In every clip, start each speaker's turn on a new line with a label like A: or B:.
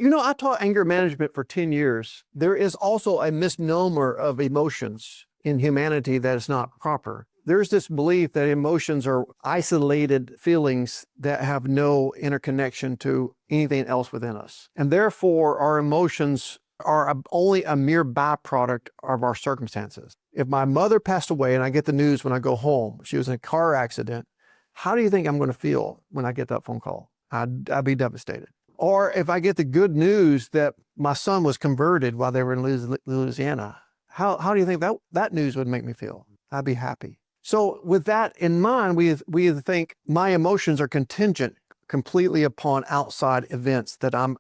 A: I taught anger management for 10 years. There is also a misnomer of emotions in humanity that is not proper. There's this belief that emotions are isolated feelings that have no interconnection to anything else within us. And therefore, our emotions are only a mere byproduct of our circumstances. If my mother passed away and I get the news when I go home, she was in a car accident, how do you think I'm going to feel when I get that phone call? I'd be devastated. Or if I get the good news that my son was converted while they were in Louisiana, how do you think that news would make me feel? I'd be happy. So with that in mind, we think my emotions are contingent completely upon outside events that I'm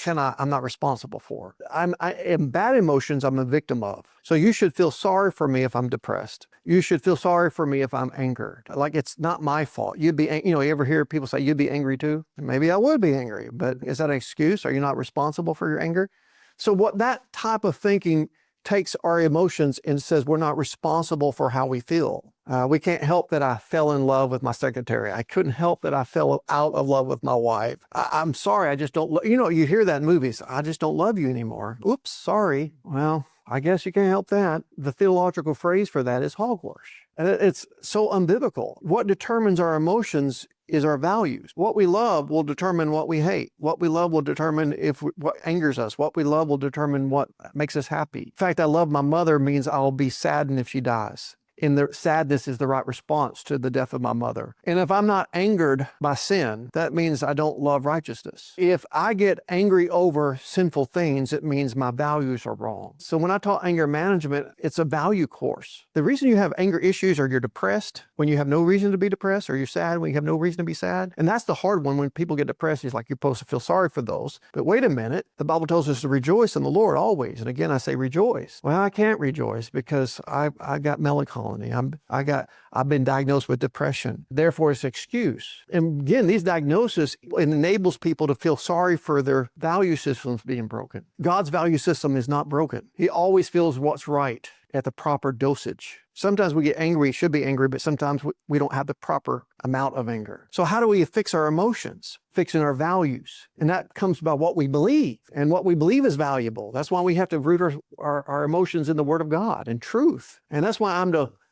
A: not responsible for. And bad emotions I'm a victim of. So you should feel sorry for me if I'm depressed. You should feel sorry for me if I'm angered. Like it's not my fault. You ever hear people say you'd be angry too? Maybe I would be angry, but is that an excuse? Are you not responsible for your anger? So what that type of thinking takes our emotions and says we're not responsible for how we feel. We can't help that I fell in love with my secretary. I couldn't help that I fell out of love with my wife. I'm sorry, I just don't, you hear that in movies, I just don't love you anymore. Oops, sorry. Well, I guess you can't help that. The theological phrase for that is hogwash. And it's so unbiblical. What determines our emotions is our values. What we love will determine what we hate. What we love will determine what angers us. What we love will determine what makes us happy. In fact, I love my mother means I'll be saddened if she dies. And the sadness is the right response to the death of my mother. And if I'm not angered by sin, that means I don't love righteousness. If I get angry over sinful things, it means my values are wrong. So when I taught anger management, it's a value course. The reason you have anger issues or you're depressed when you have no reason to be depressed, or you're sad when you have no reason to be sad. And that's the hard one when people get depressed. It's like you're supposed to feel sorry for those. But wait a minute, the Bible tells us to rejoice in the Lord always. And again, I say rejoice. Well, I can't rejoice because I got melancholy. I've been diagnosed with depression. Therefore, it's an excuse. And again, these diagnoses, it enables people to feel sorry for their value systems being broken. God's value system is not broken. He always feels what's right at the proper dosage. Sometimes we get angry, should be angry, but sometimes we don't have the proper amount of anger. So how do we fix our emotions? Fixing our values. And that comes by what we believe. And what we believe is valuable. That's why we have to root our emotions in the Word of God and truth. And that's why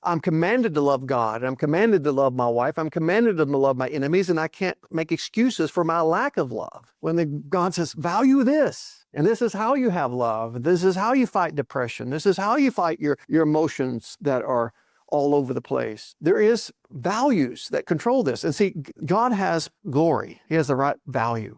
A: I'm commanded to love God. I'm commanded to love my wife. I'm commanded to love my enemies. And I can't make excuses for my lack of love. When God says, value this. And this is how you have love. This is how you fight depression. This is how you fight your emotions that are all over the place. There is values that control this. And see, God has glory. He has the right value.